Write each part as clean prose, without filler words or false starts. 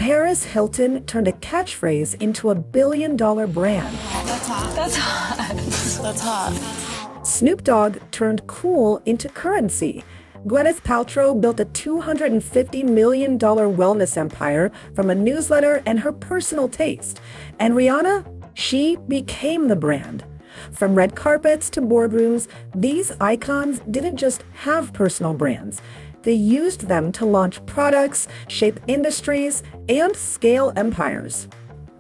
Paris Hilton turned a catchphrase into a billion-dollar brand. That's hot. That's hot. That's hot. Snoop Dogg turned cool into currency. Gwyneth Paltrow built a $250 million wellness empire from a newsletter and her personal taste. And Rihanna, she became the brand. From red carpets to boardrooms, these icons didn't just have personal brands. They used them to launch products, shape industries, and scale empires.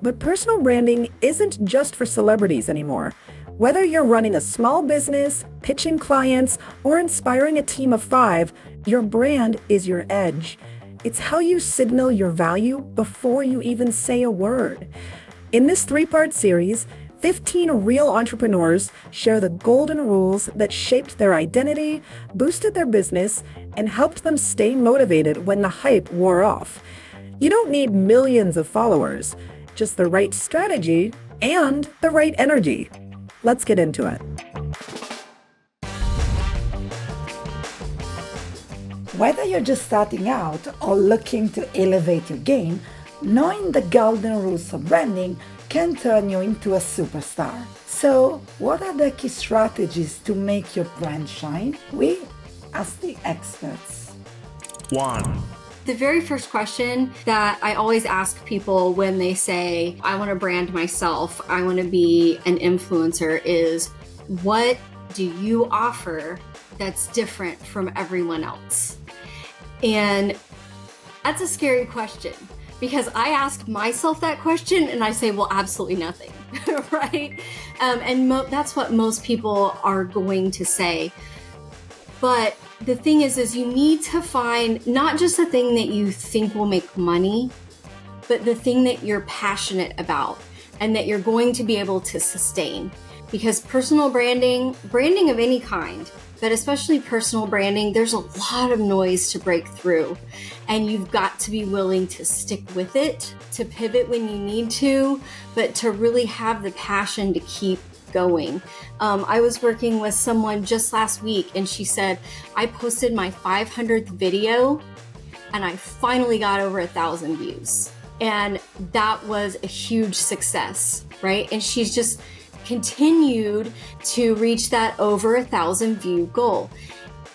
But personal branding isn't just for celebrities anymore. Whether you're running a small business, pitching clients, or inspiring a team of 5, your brand is your edge. It's how you signal your value before you even say a word. In this 3-part series, 15 real entrepreneurs share the golden rules that shaped their identity, boosted their business, and helped them stay motivated when the hype wore off. You don't need millions of followers, just the right strategy and the right energy. Let's get into it. Whether you're just starting out or looking to elevate your game, knowing the golden rules of branding can turn you into a superstar. So, what are the key strategies to make your brand shine? We ask the experts. 1. The very first question that I always ask people when they say, I want to brand myself, I want to be an influencer, is what do you offer that's different from everyone else? And that's a scary question because I ask myself that question and I say, well, absolutely nothing, right? And that's what most people are going to say. But the thing is you need to find not just the thing that you think will make money, but the thing that you're passionate about and that you're going to be able to sustain. Because personal branding of any kind, but especially personal branding, there's a lot of noise to break through. And you've got to be willing to stick with it, to pivot when you need to, but to really have the passion to keep going. I was working with someone just last week and she said, I posted my 500th video and I finally got over 1,000 views. And that was a huge success, right? And she's just continued to reach that over 1,000 view goal.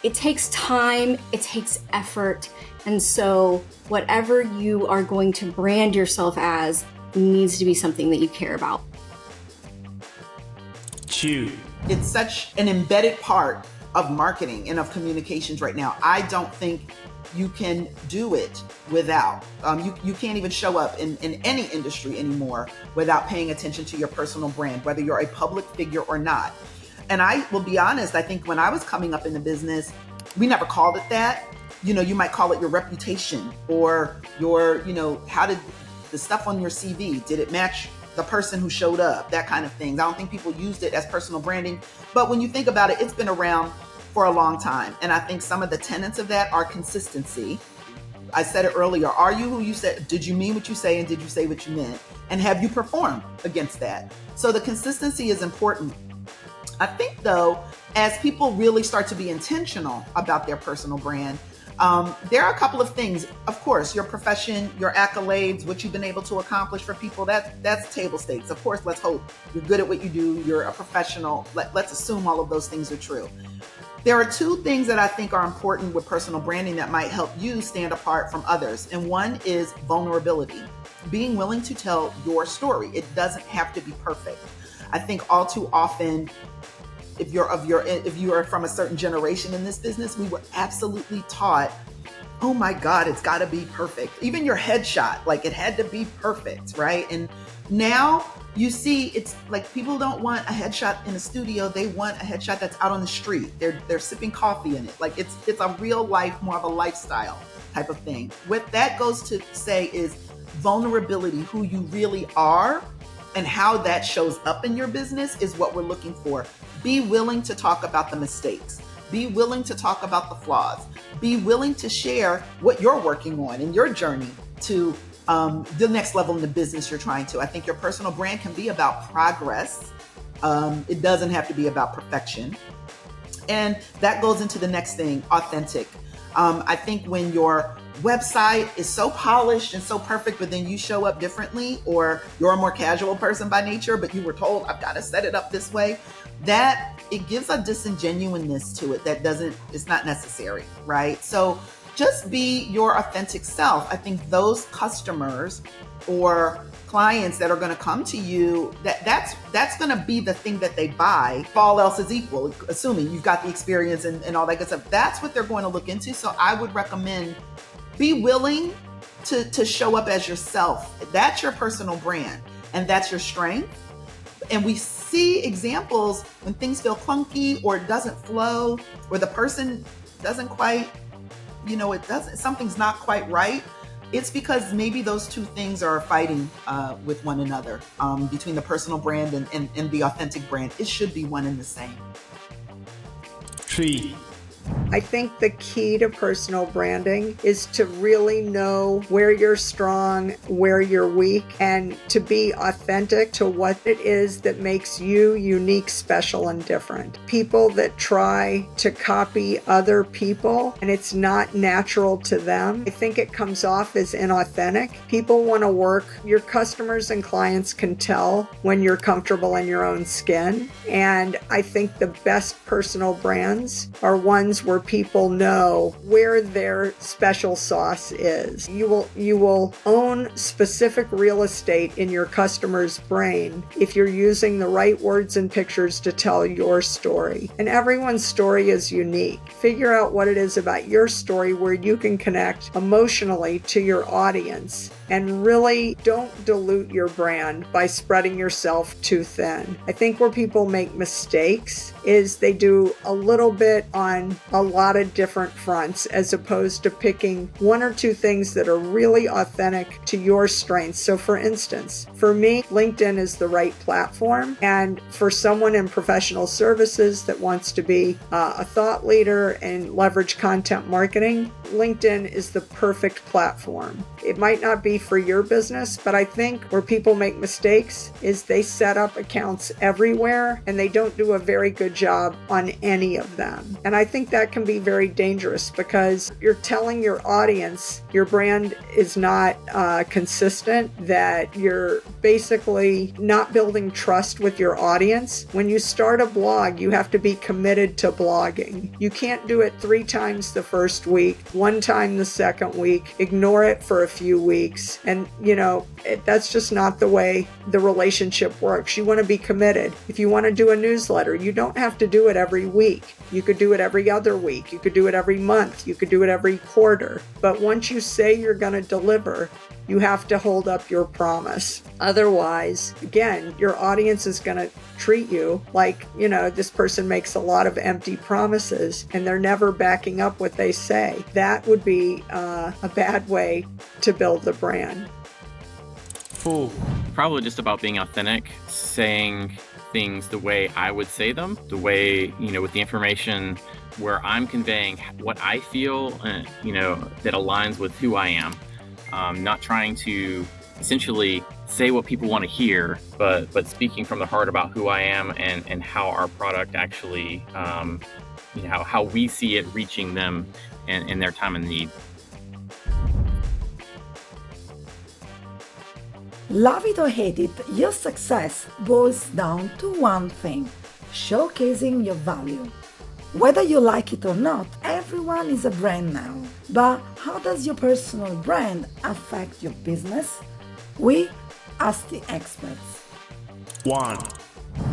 It takes time, it takes effort. And so whatever you are going to brand yourself as needs to be something that you care about. 2. It's such an embedded part of marketing and of communications right now. I don't think you can do it without. You can't even show up in any industry anymore without paying attention to your personal brand, whether you're a public figure or not. And I will be honest, I think when I was coming up in the business, we never called it that. You might call it your reputation or your, how did the stuff on your CV, did it match the person who showed up, that kind of things. I don't think people used it as personal branding, but when you think about it, it's been around for a long time. And I think some of the tenets of that are consistency. I said it earlier, are you who you said? Did you mean what you say and did you say what you meant? And have you performed against that? So the consistency is important. I think though, as people really start to be intentional about their personal brand, there are a couple of things. Of course, your profession, your accolades, what you've been able to accomplish for people, that's table stakes. Of course, let's hope you're good at what you do. You're a professional. Let's assume all of those things are true. There are 2 things that I think are important with personal branding that might help you stand apart from others. And one is vulnerability, being willing to tell your story. It doesn't have to be perfect. I think all too often, if you are from a certain generation in this business, we were absolutely taught, oh my God, it's got to be perfect. Even your headshot, like it had to be perfect, right? And now you see, it's like people don't want a headshot in a studio. They want a headshot that's out on the street. They're sipping coffee in it. Like it's a real life, more of a lifestyle type of thing. What that goes to say is vulnerability, who you really are and how that shows up in your business is what we're looking for. Be willing to talk about the mistakes. Be willing to talk about the flaws. Be willing to share what you're working on in your journey to the next level in the business you're trying to. I think your personal brand can be about progress. It doesn't have to be about perfection. And that goes into the next thing, authentic. I think when you're website is so polished and so perfect, but then you show up differently, or you're a more casual person by nature, but you were told, I've got to set it up this way, that it gives a disingenuousness to it that it's not necessary, right? So just be your authentic self. I think those customers or clients that are going to come to you, that's going to be the thing that they buy. If all else is equal, assuming you've got the experience and all that good stuff, that's what they're going to look into. So I would recommend be willing to show up as yourself. That's your personal brand and that's your strength. And we see examples when things feel clunky or it doesn't flow, or the person doesn't quite, something's not quite right. It's because maybe those two things are fighting with one another, between the personal brand and the authentic brand. It should be one and the same. 3. I think the key to personal branding is to really know where you're strong, where you're weak, and to be authentic to what it is that makes you unique, special, and different. People that try to copy other people and it's not natural to them, I think it comes off as inauthentic. People want to work. Your customers and clients can tell when you're comfortable in your own skin. And I think the best personal brands are ones where people know where their special sauce is. You will own specific real estate in your customer's brain if you're using the right words and pictures to tell your story. And everyone's story is unique. Figure out what it is about your story where you can connect emotionally to your audience, and really don't dilute your brand by spreading yourself too thin. I think where people make mistakes is they do a little bit on a lot of different fronts, as opposed to picking one or two things that are really authentic to your strengths. So for instance, for me, LinkedIn is the right platform. And for someone in professional services that wants to be a thought leader and leverage content marketing, LinkedIn is the perfect platform. It might not be for your business, but I think where people make mistakes is they set up accounts everywhere and they don't do a very good job on any of them. And I think that can be very dangerous because you're telling your audience your brand is not consistent, that you're basically not building trust with your audience. When you start a blog, you have to be committed to blogging. You can't do it 3 times the first week, 1 time the second week, ignore it for a few weeks. And, that's just not the way the relationship works. You want to be committed. If you want to do a newsletter, you don't have to do it every week. You could do it every other week. You could do it every month. You could do it every quarter. But once you say you're going to deliver, you have to hold up your promise. Otherwise, again, your audience is going to treat you like, this person makes a lot of empty promises and they're never backing up what they say. That would be a bad way to build the brand. 4. Probably just about being authentic, saying things the way I would say them, the way, with the information where I'm conveying what I feel, that aligns with who I am. Not trying to essentially say what people want to hear, but speaking from the heart about who I am and how our product actually, how we see it reaching them in their time of need. Love it or hate it, your success boils down to one thing: showcasing your value. Whether you like it or not, everyone is a brand now. But how does your personal brand affect your business? We ask the experts. 1.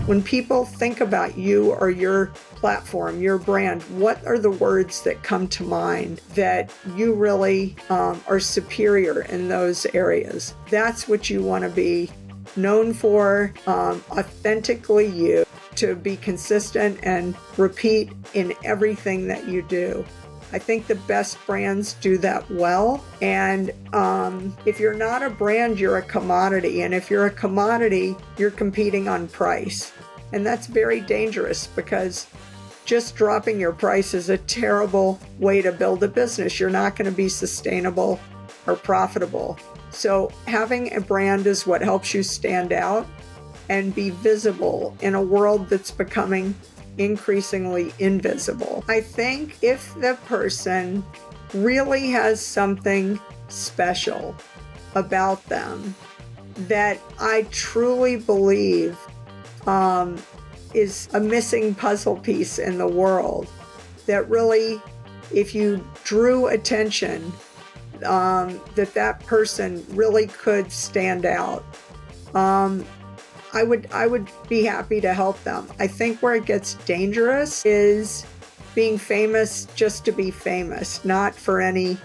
When people think about you or your platform, your brand, what are the words that come to mind that you really are superior in those areas? That's what you want to be known for, authentically you, to be consistent and repeat in everything that you do. I think the best brands do that well. And if you're not a brand, you're a commodity. And if you're a commodity, you're competing on price. And that's very dangerous because just dropping your price is a terrible way to build a business. You're not going to be sustainable or profitable. So having a brand is what helps you stand out and be visible in a world that's becoming increasingly invisible. I think if the person really has something special about them that I truly believe is a missing puzzle piece in the world, that really, if you drew attention, that person really could stand out. I would be happy to help them. I think where it gets dangerous is being famous just to be famous, not for any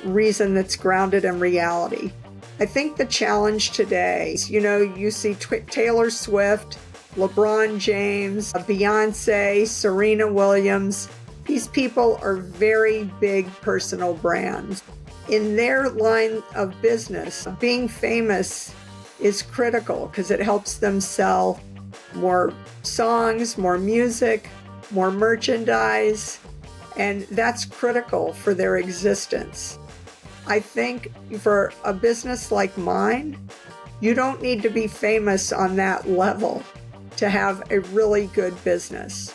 reason that's grounded in reality. I think the challenge today is, you see Taylor Swift, LeBron James, Beyonce, Serena Williams. These people are very big personal brands. In their line of business, being famous is critical because it helps them sell more songs, more music, more merchandise, and that's critical for their existence. I think for a business like mine, you don't need to be famous on that level to have a really good business.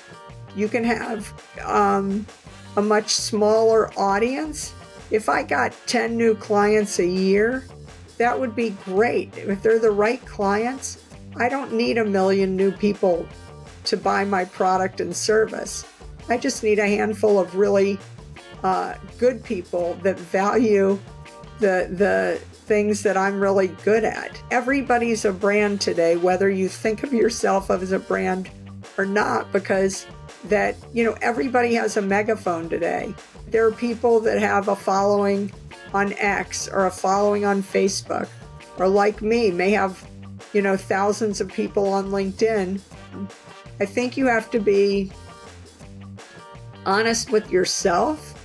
You can have a much smaller audience. If I got 10 new clients a year, that would be great. If they're the right clients, I don't need 1 million new people to buy my product and service. I just need a handful of really good people that value the things that I'm really good at. Everybody's a brand today, whether you think of yourself as a brand or not, because that, everybody has a megaphone today. There are people that have a following on X or a following on Facebook, or like me, may have, thousands of people on LinkedIn. I think you have to be honest with yourself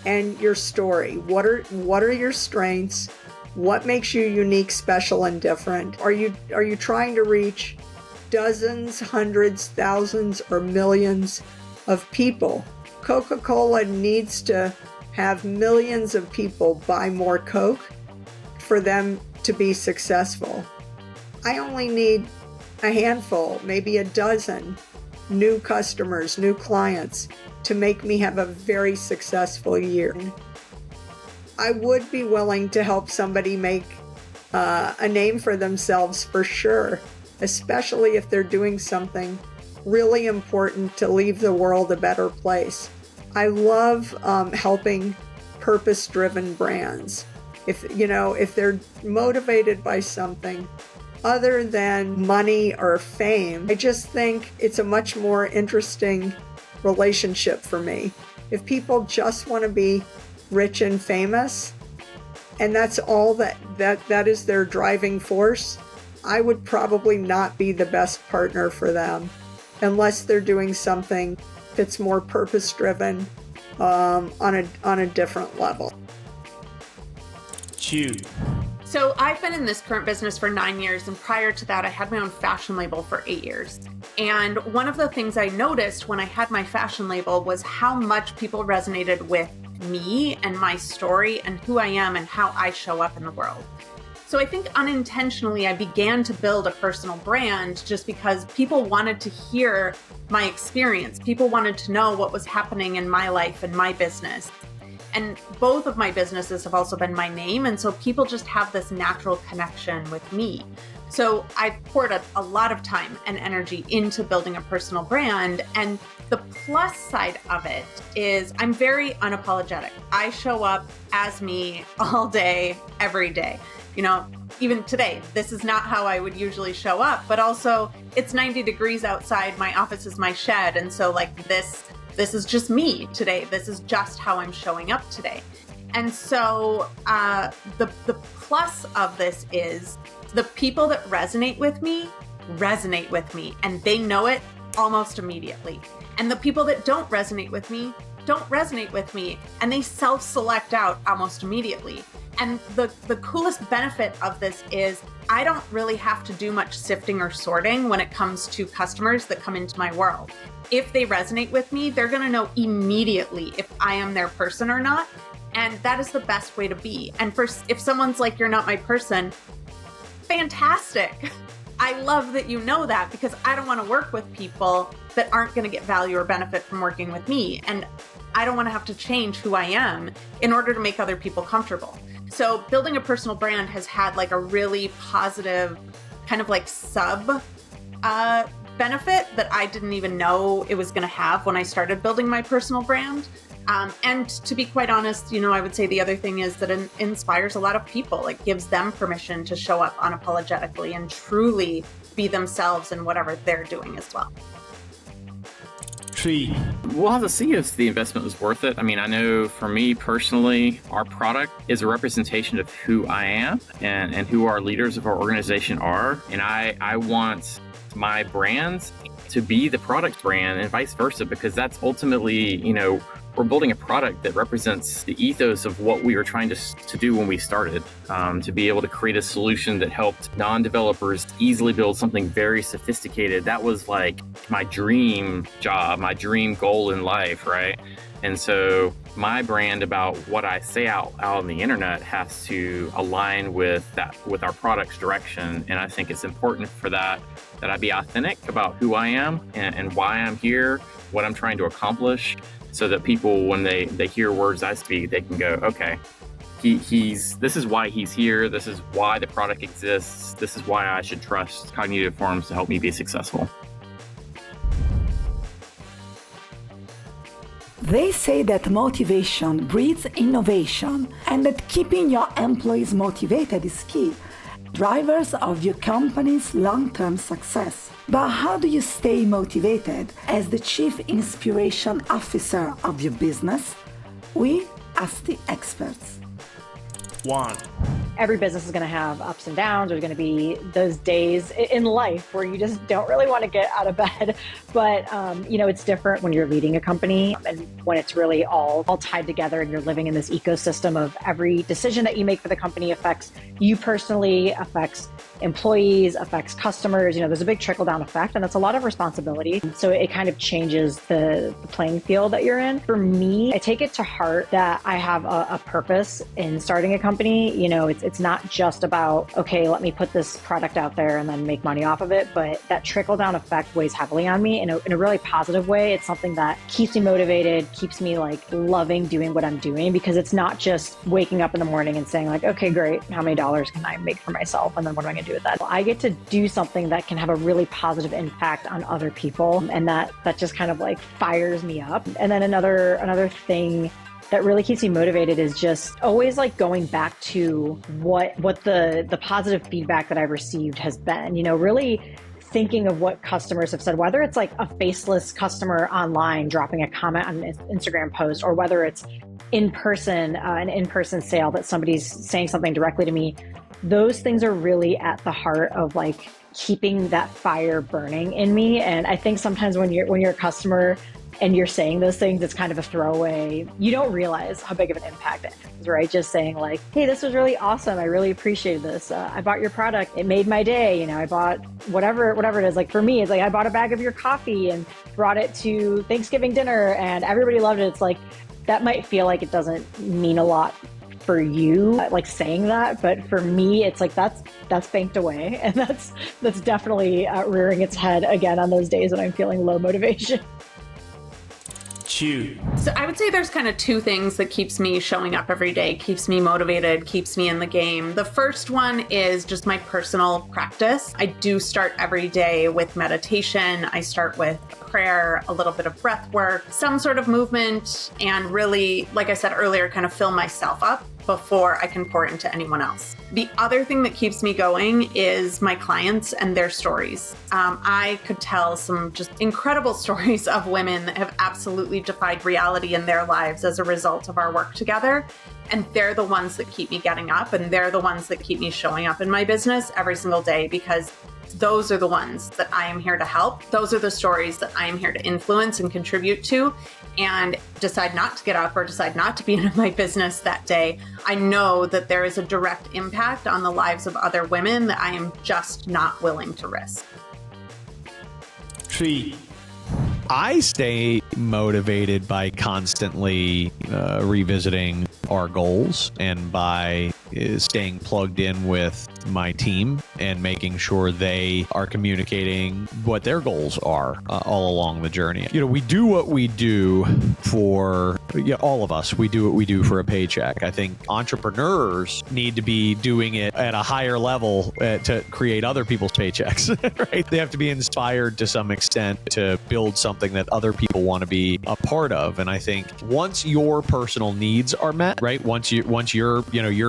and your story. What are your strengths? What makes you unique, special, and different? Are you trying to reach dozens, hundreds, thousands, or millions of people? Coca-Cola needs to have millions of people buy more Coke for them to be successful. I only need a handful, maybe a dozen new customers, new clients to make me have a very successful year. I would be willing to help somebody make a name for themselves for sure, especially if they're doing something really important to leave the world a better place. I love helping purpose-driven brands. If they're motivated by something other than money or fame, I just think it's a much more interesting relationship for me. If people just want to be rich and famous, and that's all that is their driving force, I would probably not be the best partner for them unless they're doing something that's more purpose-driven on a different level. Chew. So I've been in this current business for 9 years, and prior to that, I had my own fashion label for 8 years. And one of the things I noticed when I had my fashion label was how much people resonated with me and my story and who I am and how I show up in the world. So I think unintentionally, I began to build a personal brand just because people wanted to hear my experience. People wanted to know what was happening in my life and my business. And both of my businesses have also been my name. And so people just have this natural connection with me. So I've poured a lot of time and energy into building a personal brand. And the plus side of it is I'm very unapologetic. I show up as me all day, every day. Even today, this is not how I would usually show up, but also it's 90 degrees outside. My office is my shed. And so this is just me today. This is just how I'm showing up today. And so the plus of this is the people that resonate with me, and they know it almost immediately. And the people that don't resonate with me, and they self-select out almost immediately. And the coolest benefit of this is I don't really have to do much sifting or sorting when it comes to customers that come into my world. If they resonate with me, they're going to know immediately if I am their person or not. And that is the best way to be. And if someone's like, you're not my person, fantastic. I love that you know that, because I don't want to work with people that aren't going to get value or benefit from working with me. And I don't want to have to change who I am in order to make other people comfortable. So building a personal brand has had like a really positive kind of like sub benefit that I didn't even know it was going to have when I started building my personal brand. And to be quite honest, I would say the other thing is that it inspires a lot of people. It gives them permission to show up unapologetically and truly be themselves in whatever they're doing as well. 3, We'll have to see if the investment was worth it. I mean, I know for me personally, our product is a representation of who I am and who our leaders of our organization are. And I want my brand to be the product brand and vice versa, because that's ultimately, we're building a product that represents the ethos of what we were trying to do when we started, to be able to create a solution that helped non-developers easily build something very sophisticated. That was like my dream job, my dream goal in life, right? And so my brand about what I say out on the internet has to align with our product's direction. And I think it's important for that I be authentic about who I am and why I'm here, what I'm trying to accomplish, so that people, when they hear words I speak, they can go, okay, this is why he's here. This is why the product exists. This is why I should trust cognitive forms to help me be successful. They say that motivation breeds innovation and that keeping your employees motivated is key, drivers of your company's long-term success. But how do you stay motivated as the Chief Inspiration Officer of your business? We ask the experts. 1, Every business is going to have ups and downs. There's going to be those days in life where you just don't really want to get out of bed. But, it's different when you're leading a company and when it's really all tied together and you're living in this ecosystem of every decision that you make for the company affects you personally, affects employees, affects customers. There's a big trickle down effect, and that's a lot of responsibility. So it kind of changes the playing field that you're in. For me, I take it to heart that I have a purpose in starting a company. It's not just about, okay, let me put this product out there and then make money off of it, but that trickle down effect weighs heavily on me in a really positive way. It's something that keeps me motivated, keeps me like loving doing what I'm doing, because it's not just waking up in the morning and saying like, okay, great, how many dollars can I make for myself? And then what am I going to do with that? I get to do something that can have a really positive impact on other people. And that just kind of like fires me up. And then another thing that really keeps me motivated is just always like going back to what the positive feedback that I've received has been, really thinking of what customers have said, whether it's like a faceless customer online dropping a comment on an Instagram post, or whether it's in person, an in-person sale that somebody's saying something directly to me. Those things are really at the heart of like keeping that fire burning in me. And I think sometimes when you're a customer and you're saying those things, it's kind of a throwaway. You don't realize how big of an impact it is, right? Just saying like, hey, this was really awesome. I really appreciate this. I bought your product. It made my day. I bought whatever it is. Like for me, it's like I bought a bag of your coffee and brought it to Thanksgiving dinner and everybody loved it. It's like, that might feel like it doesn't mean a lot for you, like saying that, but for me, it's like that's banked away, and that's definitely rearing its head again on those days when I'm feeling low motivation. 2, So I would say there's kind of two things that keeps me showing up every day, keeps me motivated, keeps me in the game. The first one is just my personal practice. I do start every day with meditation. I start with prayer, a little bit of breath work, some sort of movement, and really, like I said earlier, kind of fill myself up before I can pour into anyone else. The other thing that keeps me going is my clients and their stories. I could tell some just incredible stories of women that have absolutely defied reality in their lives as a result of our work together. And they're the ones that keep me getting up, and they're the ones that keep me showing up in my business every single day, because those are the ones that I am here to help. Those are the stories that I am here to influence and contribute to. And decide not to get up or decide not to be in my business that day, I know that there is a direct impact on the lives of other women that I am just not willing to risk. 3, I stay motivated by constantly revisiting our goals and by is staying plugged in with my team and making sure they are communicating what their goals are all along the journey. We do what we do for all of us. We do what we do for a paycheck. I think entrepreneurs need to be doing it at a higher level to create other people's paychecks, right? They have to be inspired to some extent to build something that other people want to be a part of. And I think once your personal needs are met, right? Once your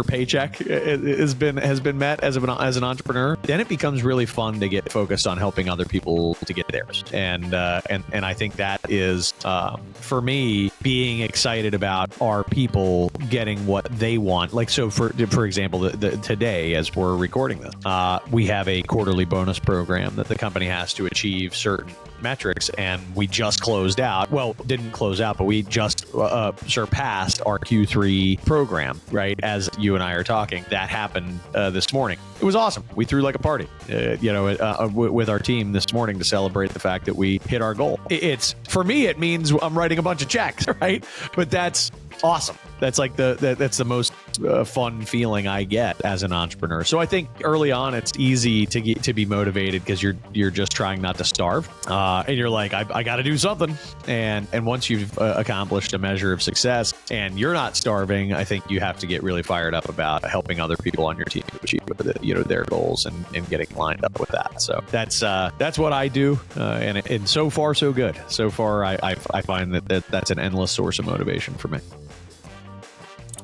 paycheck has been met as an entrepreneur, then it becomes really fun to get focused on helping other people to get theirs. And I think that is for me, being excited about our people getting what they want. Like, so for example, today, as we're recording this, we have a quarterly bonus program that the company has to achieve certain metrics, and we just closed out. Well, didn't close out, but we just surpassed our Q3 program, right? As you and I are talking, that happened this morning. It was awesome. We threw like a party, with our team this morning to celebrate the fact that we hit our goal. It's, for me, it means I'm writing a bunch of checks, right? But that's awesome. That's like that's the most fun feeling I get as an entrepreneur. So I think early on it's easy to be motivated because you're just trying not to starve, and you're like, I got to do something. And once you've accomplished a measure of success and you're not starving, I think you have to get really fired up about helping other people on your team to achieve their goals and getting lined up with that. So that's what I do, and so far so good. So far I find that's an endless source of motivation for me.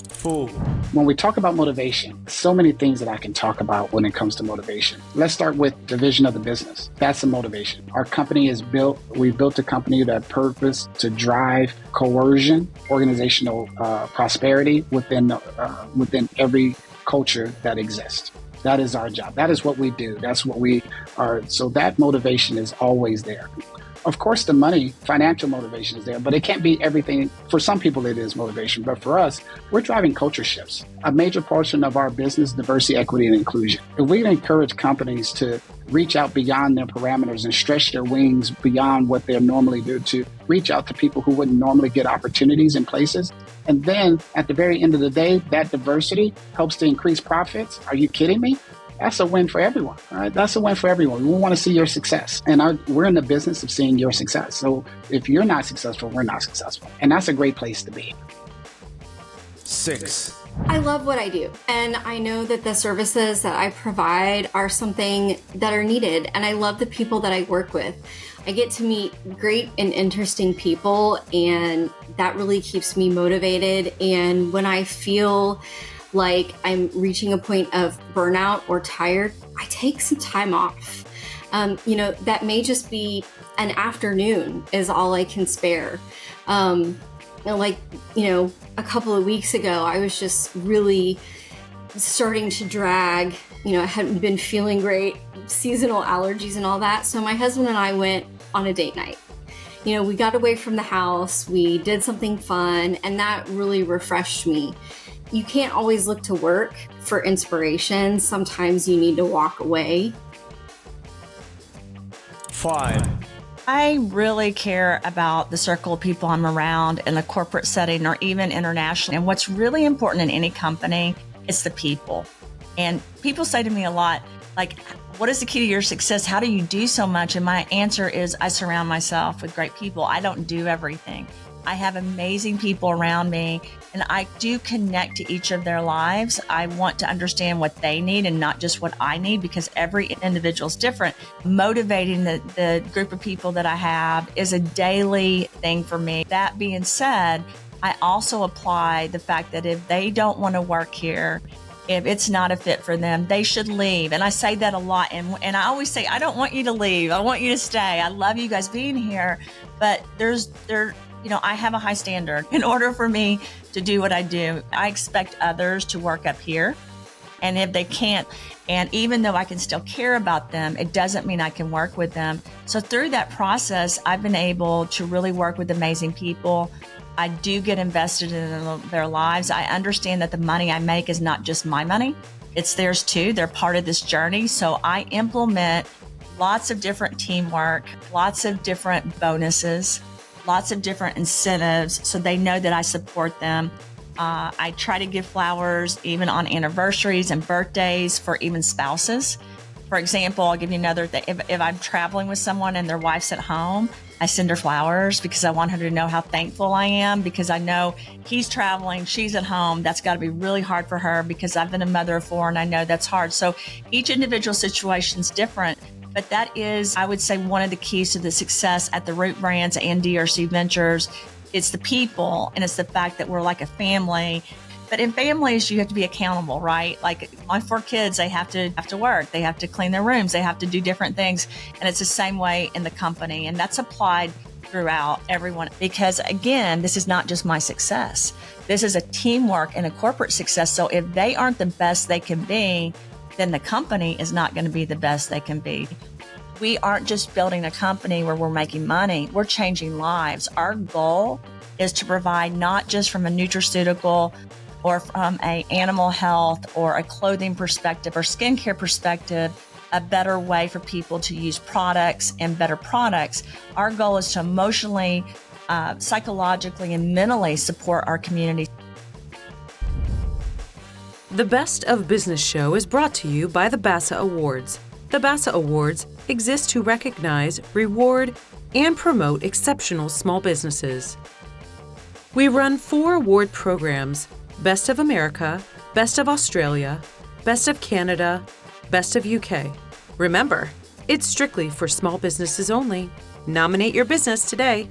Full. When we talk about motivation, so many things that I can talk about when it comes to motivation. Let's start with the vision of the business. That's the motivation. Our company is we built a company that purpose to drive coercion, organizational prosperity within every culture that exists. That is our job. That is what we do. That's what we are. So that motivation is always there. Of course, the money, financial motivation is there, but it can't be everything. For some people, it is motivation. But for us, we're driving culture shifts. A major portion of our business, diversity, equity, and inclusion. If we encourage companies to reach out beyond their parameters and stretch their wings beyond what they normally do, to reach out to people who wouldn't normally get opportunities in places. And then at the very end of the day, that diversity helps to increase profits. Are you kidding me? That's a win for everyone, right? That's a win for everyone. We want to see your success. And we're in the business of seeing your success. So if you're not successful, we're not successful. And that's a great place to be. 6. I love what I do. And I know that the services that I provide are something that are needed. And I love the people that I work with. I get to meet great and interesting people, and that really keeps me motivated. And when I feel like I'm reaching a point of burnout or tired, I take some time off. That may just be an afternoon is all I can spare. A couple of weeks ago, I was just really starting to drag. I hadn't been feeling great, seasonal allergies and all that. So my husband and I went on a date night. We got away from the house, we did something fun, and that really refreshed me. You can't always look to work for inspiration. Sometimes you need to walk away. 5. I really care about the circle of people I'm around in a corporate setting or even internationally. And what's really important in any company is the people. And people say to me a lot, like, what is the key to your success? How do you do so much? And my answer is I surround myself with great people. I don't do everything. I have amazing people around me, and I do connect to each of their lives. I want to understand what they need and not just what I need, because every individual is different. Motivating the group of people that I have is a daily thing for me. That being said, I also apply the fact that if they don't want to work here, if it's not a fit for them, they should leave. And I say that a lot. And I always say, I don't want you to leave. I want you to stay. I love you guys being here. But I have a high standard. In order for me to do what I do, I expect others to work up here. And if they can't, and even though I can still care about them, it doesn't mean I can work with them. So through that process, I've been able to really work with amazing people. I do get invested in their lives. I understand that the money I make is not just my money. It's theirs too. They're part of this journey. So I implement lots of different teamwork, lots of different bonuses, lots of different incentives, so they know that I support them I try to give flowers even on anniversaries and birthdays for even spouses. For example, I'll give you another thing. If I'm traveling with someone and their wife's at home, I send her flowers because I want her to know how thankful I am, because I know he's traveling, she's at home. That's got to be really hard for her because I've been a mother of 4 and I know that's hard. So each individual situation is different. But that is, I would say, one of the keys to the success at the Root Brands and DRC Ventures. It's the people, and it's the fact that we're like a family. But in families, you have to be accountable, right? Like my 4 kids, they have to work, they have to clean their rooms, they have to do different things. And it's the same way in the company. And that's applied throughout everyone. Because again, this is not just my success. This is a teamwork and a corporate success. So if they aren't the best they can be, then the company is not going to be the best they can be. We aren't just building a company where we're making money, we're changing lives. Our goal is to provide not just from a nutraceutical or from a animal health or a clothing perspective or skincare perspective, a better way for people to use products and better products. Our goal is to emotionally, psychologically, and mentally support our community. The Best of Business Show is brought to you by the BASA Awards. The BASA Awards exist to recognize, reward, and promote exceptional small businesses. We run 4 award programs: Best of America, Best of Australia, Best of Canada, Best of UK. Remember, it's strictly for small businesses only. Nominate your business today.